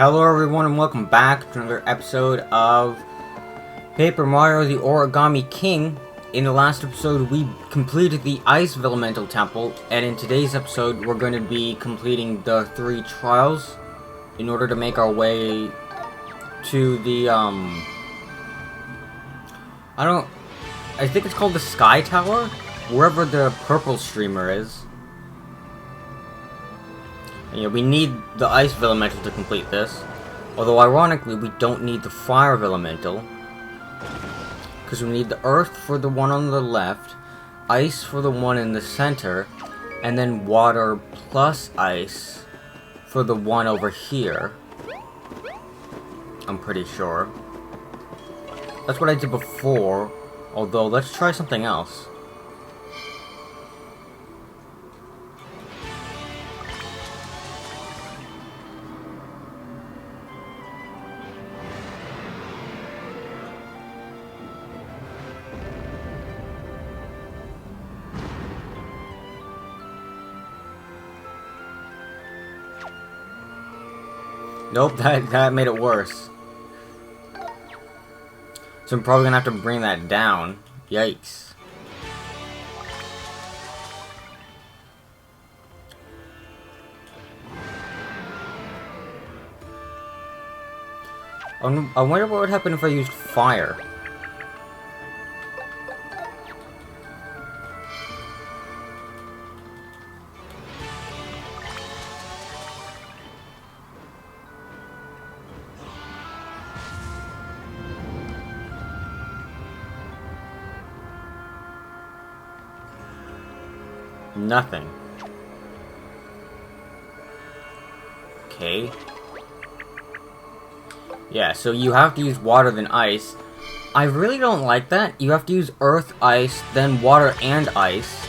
Hello everyone and welcome back to another episode of Paper Mario the Origami King. In the last episode we completed the Ice Elemental Temple, and in today's episode we're going to be completing the 3 trials in order to make our way to the I think it's called the Sky Tower, wherever the purple streamer is. Yeah, we need the Ice Elemental to complete this. Although, ironically, we don't need the Fire Elemental. Because we need the Earth for the one on the left, Ice for the one in the center, and then Water plus Ice for the one over here. I'm pretty sure. That's what I did before. Although, let's try something else. Nope, that made it worse. So I'm probably gonna have to bring that down. Yikes. I wonder what would happen if I used fire. Nothing. Okay. Yeah, so you have to use water then ice. I really don't like that. You have to use earth, ice, then water and ice.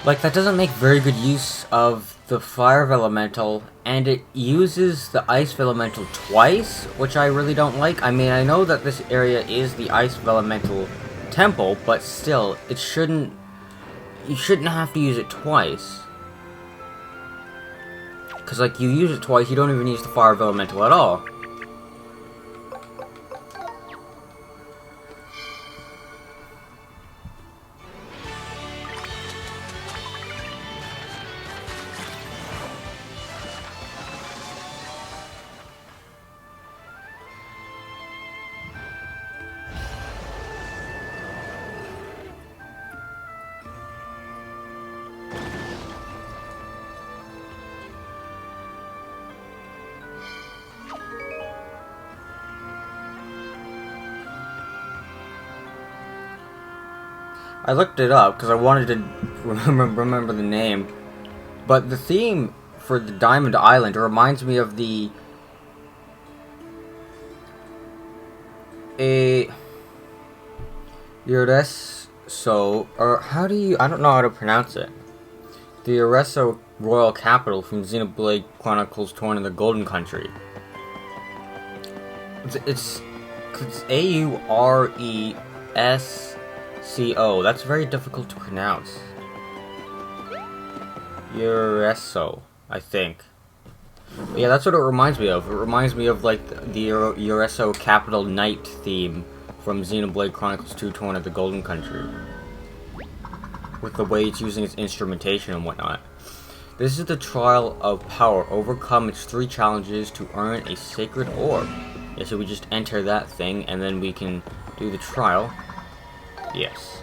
Like, that doesn't make very good use of the fire elemental, and it uses the ice elemental twice, which I really don't like. I mean, I know that this area is the ice elemental temple, but still, it shouldn't... You shouldn't have to use it twice. Because, like, you use it twice, you don't even use the fire elemental at all. I looked it up because I wanted to remember the name, but the theme for the Diamond Island reminds me of the Ureso, or how do you? I don't know how to pronounce it. The Ureso Royal Capital from Xenoblade Chronicles Torn in the Golden Country. It's A-U-R-E-S-C-O. That's very difficult to pronounce. Ureso, I think. But yeah, that's what it reminds me of. It reminds me of, like, the Ureso Capital Knight theme from Xenoblade Chronicles 2 Torn of the Golden Country. With the way it's using its instrumentation and whatnot. This is the Trial of Power. Overcome its 3 challenges to earn a sacred orb. Yeah, so we just enter that thing, and then we can do the trial. Yes.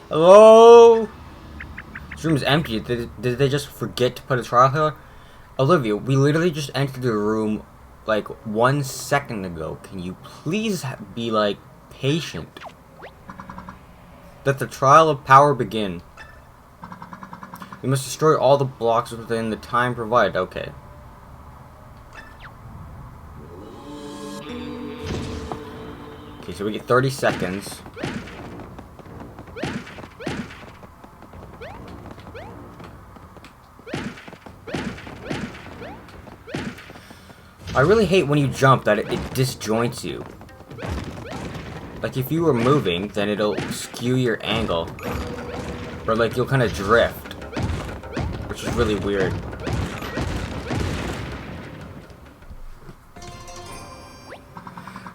Hello? This room is empty. Did they just forget to put a trial here? Olivia, we literally just entered the room like 1 second ago. Can you please be, like, patient? Let the trial of power begin. We must destroy all the blocks within the time provided. Okay. Okay, so we get 30 seconds. I really hate when you jump that it disjoints you. Like, if you were moving, then it'll skew your angle. Or, like, you'll kind of drift. Which is really weird.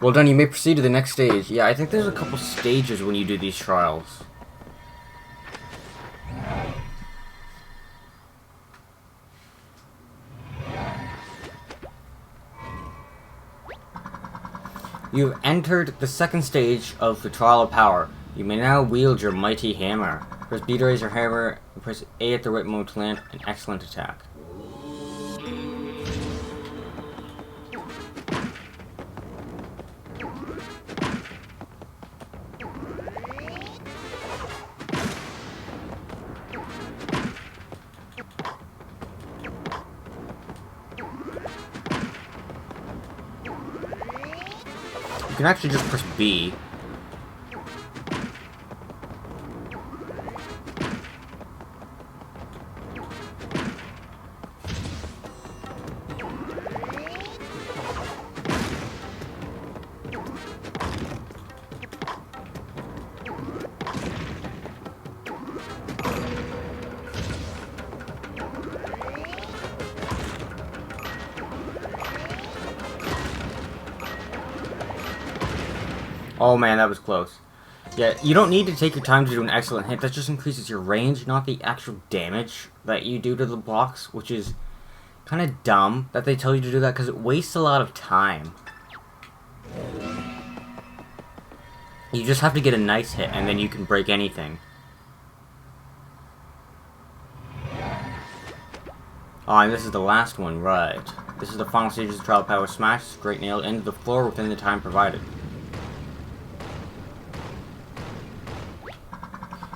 Well done, you may proceed to the next stage. Yeah, I think there's a couple stages when you do these trials. You've entered the second stage of the Trial of Power. You may now wield your mighty hammer. Press B to raise your hammer, and press A at the right moment to land an excellent attack. You can actually just press B. Oh man, that was close. Yeah, you don't need to take your time to do an excellent hit. That just increases your range, not the actual damage that you do to the blocks, which is kind of dumb that they tell you to do that because it wastes a lot of time. You just have to get a nice hit and then you can break anything. Oh, and this is the last one, right. This is the final stage of the Trial of Power. Smash this great nail into the floor within the time provided.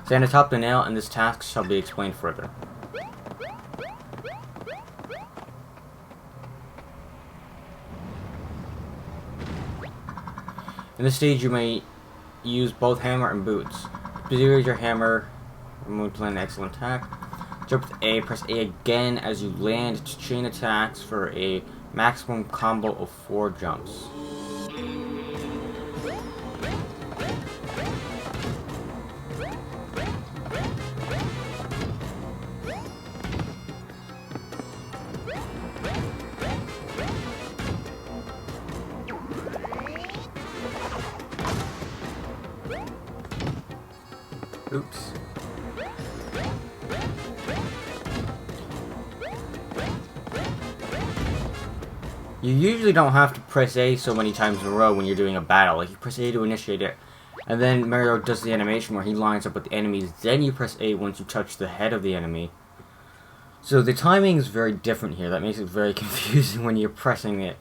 Stand atop the nail, and this task shall be explained further. In this stage, you may use both hammer and boots. Raise your hammer, remove to land an excellent attack. Jump with A, press A again as you land to chain attacks for a maximum combo of 4 jumps. Oops. You usually don't have to press A so many times in a row when you're doing a battle. Like, you press A to initiate it, and then Mario does the animation where he lines up with the enemies, then you press A once you touch the head of the enemy. So the timing is very different here. That makes it very confusing when you're pressing it.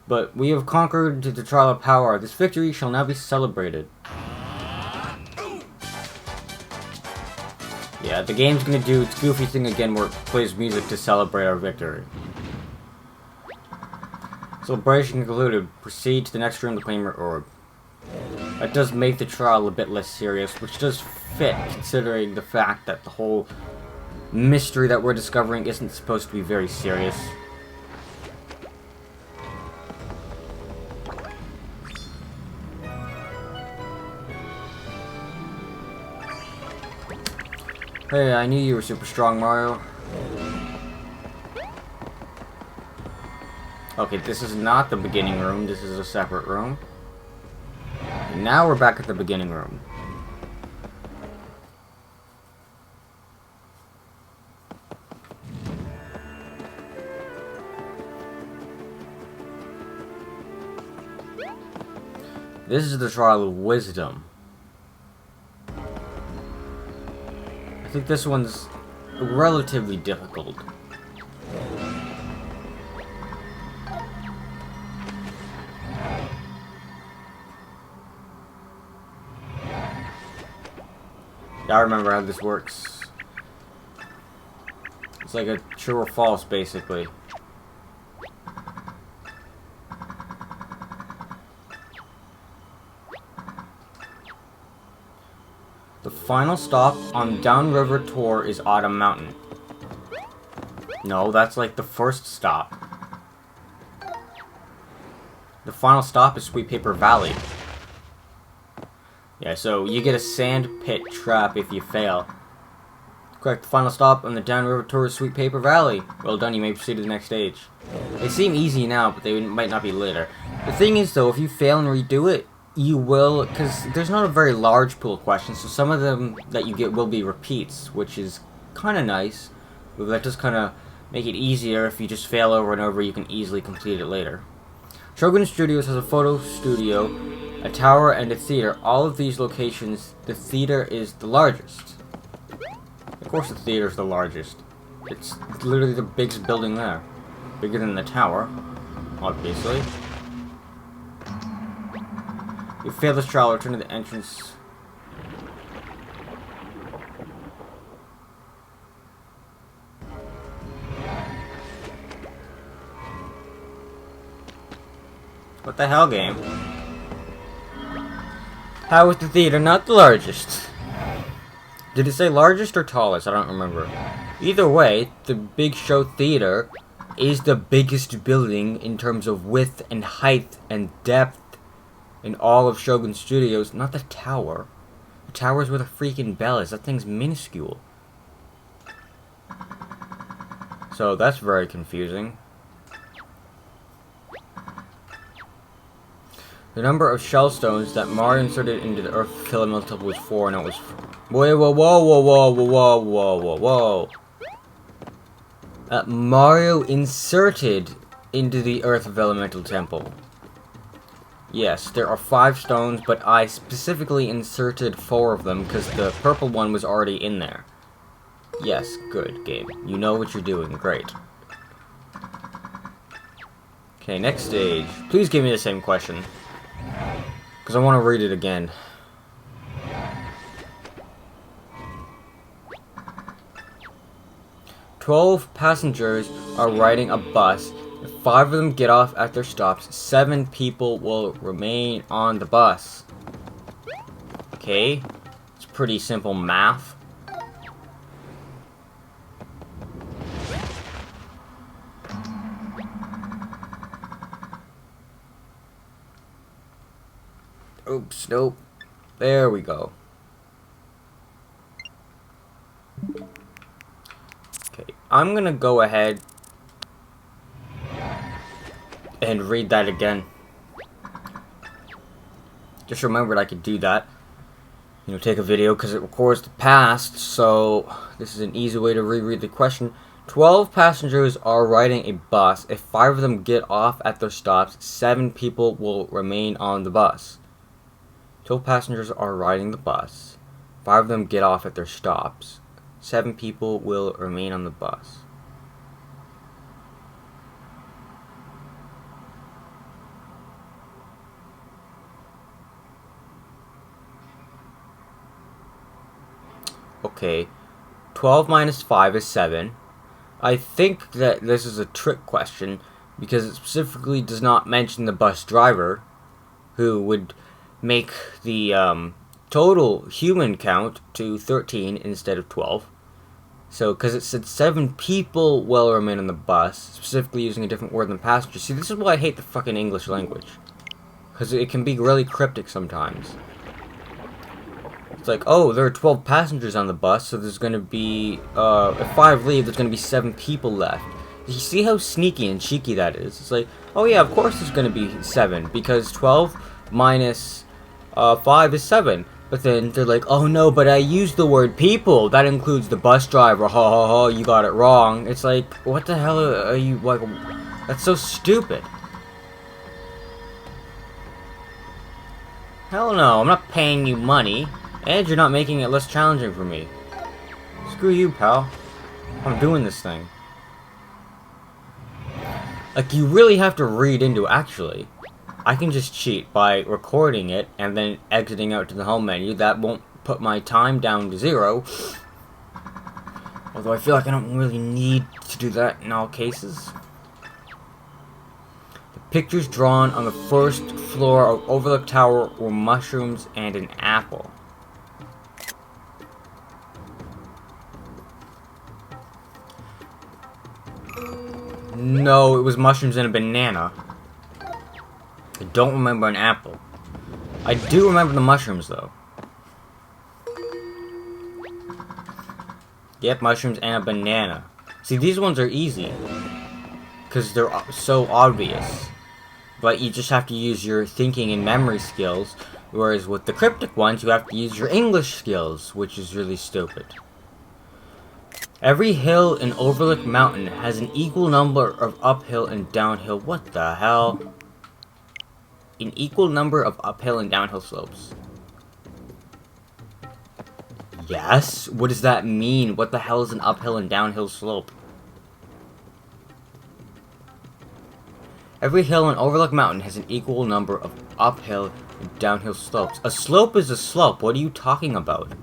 But we have conquered the Trial of Power. This victory shall now be celebrated. Yeah, the game's gonna do its goofy thing again where it plays music to celebrate our victory. Celebration concluded. Proceed to the next room to claim your orb. That does make the trial a bit less serious, which does fit considering the fact that the whole mystery that we're discovering isn't supposed to be very serious. Hey, I knew you were super strong, Mario. Okay, this is not the beginning room, this is a separate room. And now we're back at the beginning room. This is the Trial of Wisdom. I think this one's relatively difficult. Yeah, I remember how this works. It's like a true or false, basically. The final stop on Downriver Tour is Autumn Mountain. No, that's like the first stop. The final stop is Sweet Paper Valley. Yeah, so you get a sand pit trap if you fail. Correct, the final stop on the downriver tour is Sweet Paper Valley. Well done, you may proceed to the next stage. They seem easy now, but they might not be later. The thing is, though, if you fail and redo it, you will, because there's not a very large pool of questions, so some of them that you get will be repeats, which is kind of nice. But that does kind of make it easier. If you just fail over and over, you can easily complete it later. Shogun Studios has a photo studio, a tower, and a theater. All of these locations, the theater is the largest. Of course the theater is the largest. It's literally the biggest building there. Bigger than the tower, obviously. You fail this trial, return to the entrance. What the hell, game? How is the theater not the largest? Did it say largest or tallest? I don't remember. Either way, the Big Show Theater is the biggest building in terms of width and height and depth in all of Shogun Studios, not the tower. The tower's where the freaking bell is. That thing's minuscule. So that's very confusing. The number of shell stones that Mario inserted into the Earth filament temple was 4, and it was... Whoa, whoa, whoa, whoa, whoa, whoa, whoa, whoa, whoa. Mario inserted into the Earth of Elemental Temple. Yes, there are 5 stones, but I specifically inserted 4 of them because the purple one was already in there. Yes, good game. You know what you're doing. Great. Okay, next stage. Please give me the same question, because I want to read it again. "12 passengers are riding a bus. If 5 of them get off at their stops, 7 people will remain on the bus." Okay, it's pretty simple math. Oops, nope. There we go. Okay, I'm gonna go ahead and read that again. Just remembered I could do that. You know, take a video because it records the past, so this is an easy way to reread the question. 12 passengers are riding a bus. If 5 of them get off at their stops, 7 people will remain on the bus. 12 passengers are riding the bus. 5 of them get off at their stops. 7 people will remain on the bus. Okay, 12 minus 5 is 7. I think that this is a trick question because it specifically does not mention the bus driver, who would make the total human count to 13 instead of 12. So, because it said 7 people will remain on the bus, specifically using a different word than passenger. See, this is why I hate the fucking English language, because it can be really cryptic sometimes. It's like, oh, there are 12 passengers on the bus, so there's going to be, if 5 leave, there's going to be 7 people left. You see how sneaky and cheeky that is? It's like, oh yeah, of course there's going to be 7, because 12 minus 5 is 7. But then they're like, oh no, but I used the word people. That includes the bus driver. Ha ha ha, you got it wrong. It's like, what the hell are you, like, that's so stupid. Hell no, I'm not paying you money. And you're not making it less challenging for me. Screw you, pal. I'm doing this thing. Like, you really have to read into it, actually. I can just cheat by recording it and then exiting out to the home menu. That won't put my time down to 0. Although I feel like I don't really need to do that in all cases. The pictures drawn on the first floor of Overlook Tower were mushrooms and an apple. No, it was mushrooms and a banana. I don't remember an apple. I do remember the mushrooms, though. Yep, mushrooms and a banana. See, these ones are easy. Because they're so obvious. But you just have to use your thinking and memory skills. Whereas with the cryptic ones, you have to use your English skills, which is really stupid. Every hill in Overlook Mountain has an equal number of uphill and downhill. What the hell? An equal number of uphill and downhill slopes. Yes? What does that mean? What the hell is an uphill and downhill slope? Every hill in Overlook Mountain has an equal number of uphill and downhill slopes. A slope is a slope. What are you talking about?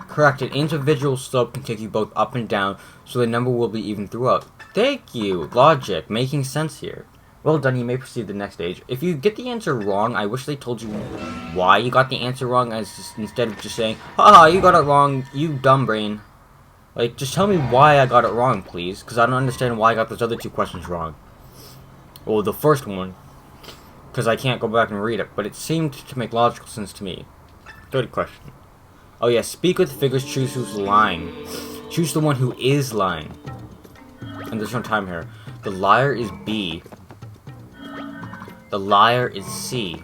Correct. An individual slope can take you both up and down, so the number will be even throughout. Thank you! Logic. Making sense here. Well done, you may proceed to the next stage. If you get the answer wrong, I wish they told you why you got the answer wrong, instead of just saying, haha, you got it wrong, you dumb brain. Like, just tell me why I got it wrong, please, because I don't understand why I got those other two questions wrong. Well, the first one, because I can't go back and read it, but it seemed to make logical sense to me. Third question. Oh yeah, speak with figures, choose who's lying. Choose the one who is lying. And there's no time here. The liar is B. The liar is C.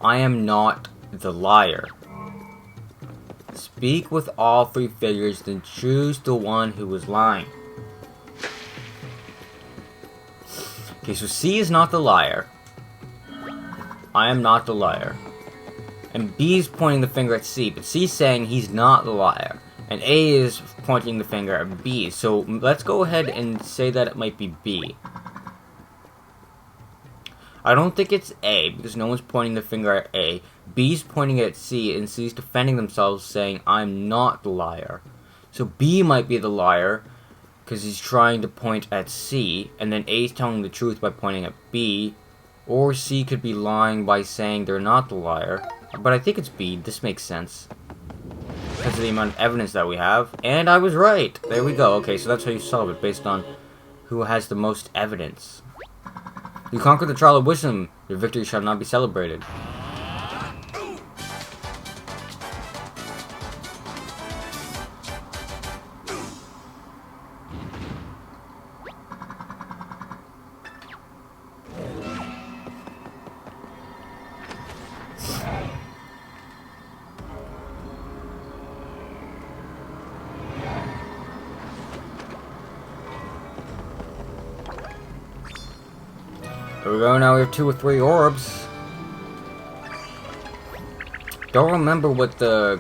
I am not the liar. Speak with all three figures, then choose the one who is lying. Okay, so C is not the liar. I am not the liar. And B is pointing the finger at C, but C's saying he's not the liar. And A is pointing the finger at B. So let's go ahead and say that it might be B. I don't think it's A, because no one's pointing the finger at A. B's pointing at C, and C's defending themselves, saying, I'm not the liar. So B might be the liar, because he's trying to point at C, and then A's telling the truth by pointing at B. Or C could be lying by saying they're not the liar. But I think it's B. This makes sense. Because of the amount of evidence that we have. And I was right! There we go. Okay, so that's how you solve it, based on who has the most evidence. You conquered the trial of wisdom. Your victory shall not be celebrated. Here we go, now we have 2 or 3 orbs. Don't remember what the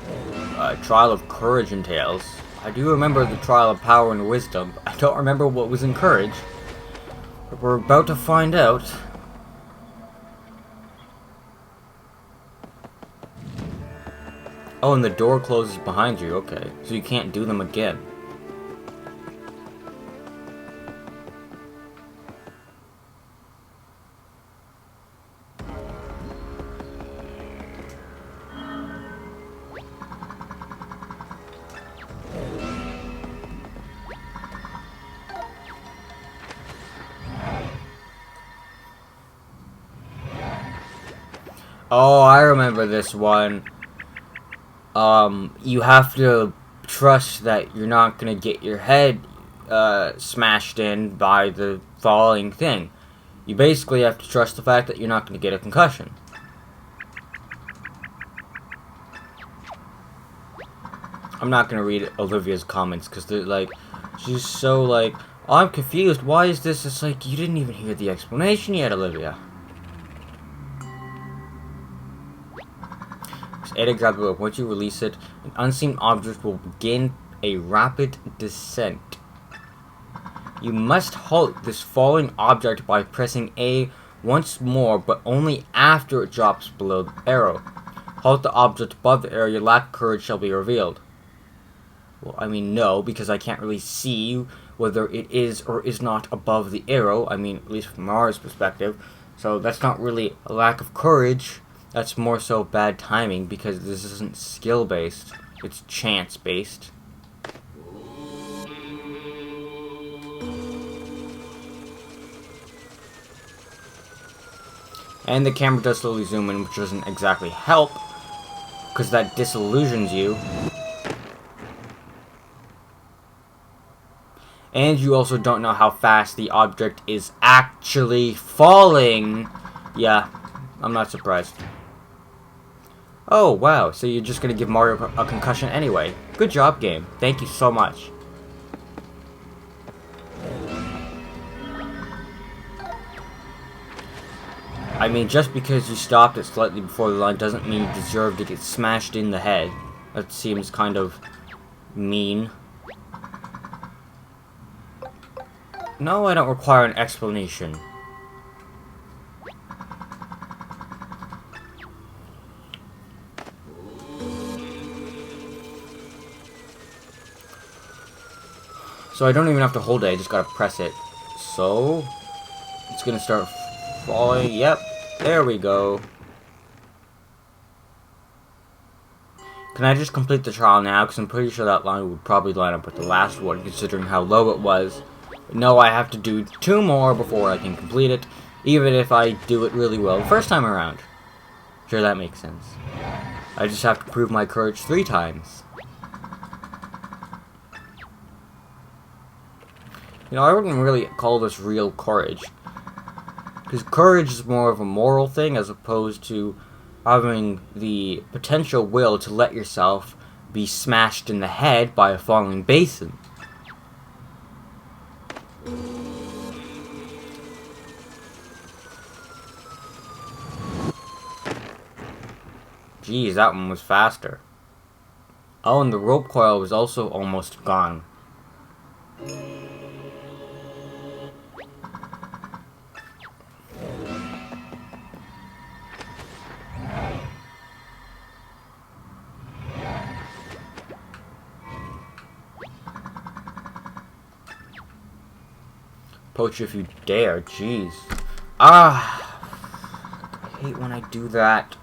trial of courage entails. I do remember the trial of power and wisdom. I don't remember what was in courage. But we're about to find out. Oh, and the door closes behind you. Okay, so you can't do them again. Oh, I remember this one. You have to trust that you're not gonna get your head smashed in by the falling thing. You basically have to trust the fact that you're not gonna get a concussion. I'm not gonna read Olivia's comments because they're like, she's so like, oh, I'm confused. Why is this? It's like you didn't even hear the explanation yet, Olivia. Ada grab the rope. Once you release it, an unseen object will begin a rapid descent. You must halt this falling object by pressing A once more, but only after it drops below the arrow. Halt the object above the arrow. Your lack of courage shall be revealed. Well, I mean, no, because I can't really see whether it is or is not above the arrow. I mean, at least from Mara's perspective. So that's not really a lack of courage. That's more so bad timing, because this isn't skill-based, it's chance-based. And the camera does slowly zoom in, which doesn't exactly help, because that disillusions you. And you also don't know how fast the object is actually falling. Yeah, I'm not surprised. Oh, wow, so you're just gonna give Mario a concussion anyway. Good job, game. Thank you so much. I mean, just because you stopped it slightly before the line doesn't mean you deserve to get smashed in the head. That seems kind of mean. No, I don't require an explanation. So I don't even have to hold it, I just gotta press it. So, it's gonna start falling. Yep, there we go. Can I just complete the trial now? Because I'm pretty sure that line would probably line up with the last one, considering how low it was. No, I have to do 2 more before I can complete it, even if I do it really well the first time around. Sure, that makes sense. I just have to prove my courage 3 times. You know, I wouldn't really call this real courage. Because courage is more of a moral thing as opposed to having the potential will to let yourself be smashed in the head by a falling basin. Geez, that one was faster. Oh, and the rope coil was also almost gone. Poach if you dare, jeez. Ah, I hate when I do that.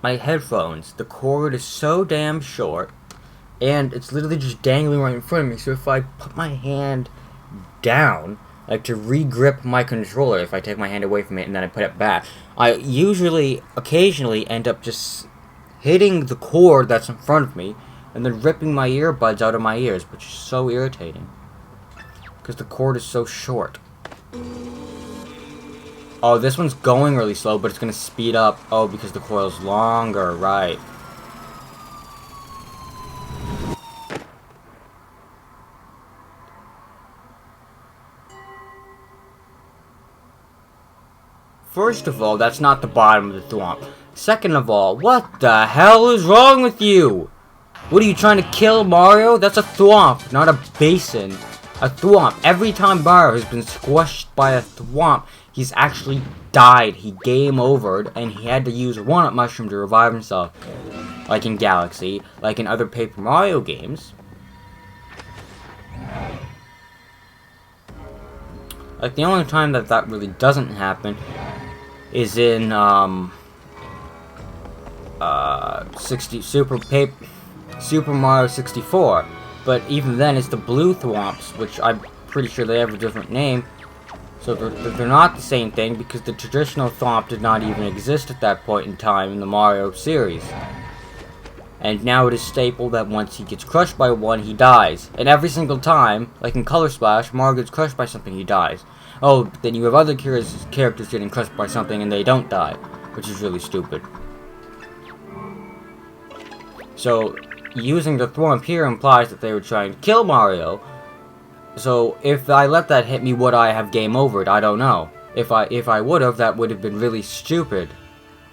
My headphones, the cord is so damn short, and it's literally just dangling right in front of me, so if I put my hand down, like to re-grip my controller, if I take my hand away from it and then I put it back, I usually, occasionally, end up just hitting the cord that's in front of me, and then ripping my earbuds out of my ears, which is so irritating. Because the cord is so short. Oh, this one's going really slow, but it's going to speed up. Oh, because the coil's longer, right. First of all, that's not the bottom of the thwomp. Second of all, what the hell is wrong with you? What are you trying to kill, Mario? That's a thwomp, not a basin. A thwomp. Every time Mario has been squished by a thwomp, he's actually died. He game overed, and he had to use a walnut mushroom to revive himself. Like in Galaxy, like in other Paper Mario games. Like, the only time that that really doesn't happen is in, Super Mario 64. But even then, it's the blue thwomps, which I'm pretty sure they have a different name. So they're not the same thing, because the traditional thwomp did not even exist at that point in time in the Mario series. And now it is staple that once he gets crushed by one, he dies. And every single time, like in Color Splash, Mario gets crushed by something, he dies. Oh, but then you have other characters getting crushed by something and they don't die, which is really stupid. So, using the thwomp here implies that they were trying to kill Mario. So, if I let that hit me, would I have game overed? I don't know. If I would have, that would have been really stupid.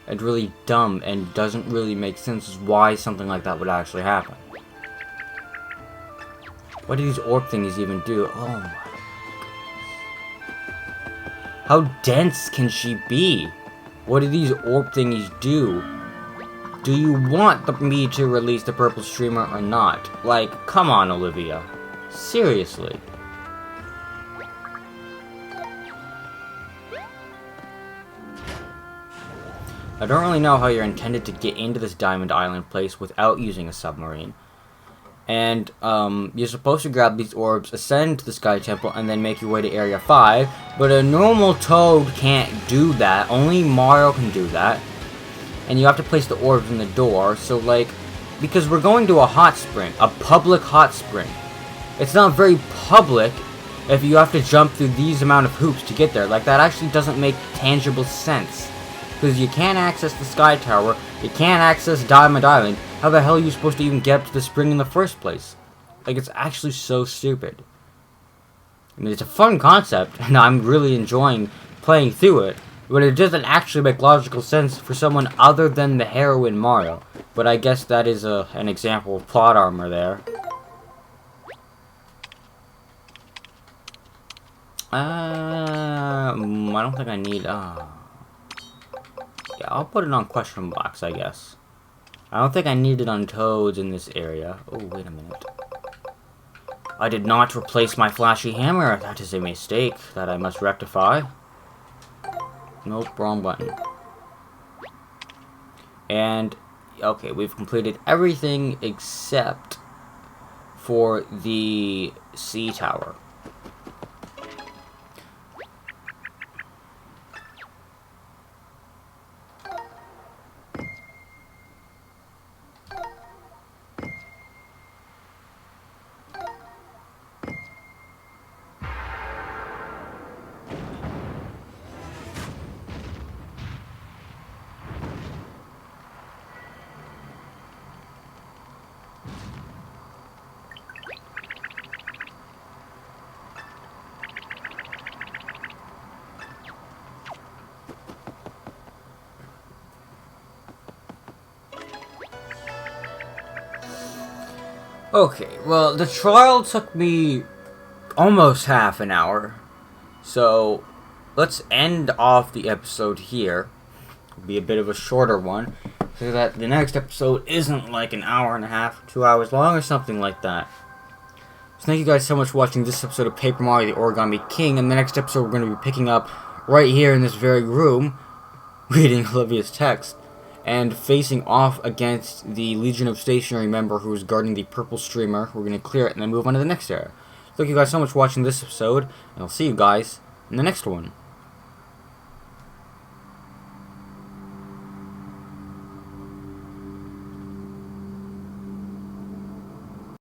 And really dumb, and doesn't really make sense as why something like that would actually happen. What do these orb thingies even do? Oh my goodness. How dense can she be? What do these orb thingies do? Do you want me to release the purple streamer or not? Like, come on, Olivia. Seriously. I don't really know how you're intended to get into this Diamond Island place without using a submarine. And you're supposed to grab these orbs, ascend to the Sky Temple, and then make your way to Area 5. But a normal Toad can't do that. Only Mario can do that. And you have to place the orbs in the door. So, like, because we're going to a hot spring, a public hot spring. It's not very public if you have to jump through these amount of hoops to get there. Like, that actually doesn't make tangible sense. Because you can't access the Sky Tower, you can't access Diamond Island. How the hell are you supposed to even get up to the spring in the first place? Like, it's actually so stupid. I mean, it's a fun concept, and I'm really enjoying playing through it. But it doesn't actually make logical sense for someone other than the heroine Mario. But I guess that is an example of plot armor there. I don't think I need, yeah, I'll put it on question box, I guess. I don't think I need it on Toads in this area. Oh, wait a minute. I did not replace my flashy hammer. That is a mistake that I must rectify. Nope, wrong button. And, okay, we've completed everything except for the sea tower. Okay, well, the trial took me almost half an hour, so let's end off the episode here. It'll be a bit of a shorter one, so that the next episode isn't like an hour and a half, 2 hours long, or something like that. So thank you guys so much for watching this episode of Paper Mario the Origami King, and the next episode we're going to be picking up right here in this very room, reading Olivia's text. And facing off against the Legion of Stationary member who is guarding the purple streamer. We're going to clear it and then move on to the next area. Thank you guys so much for watching this episode, and I'll see you guys in the next one.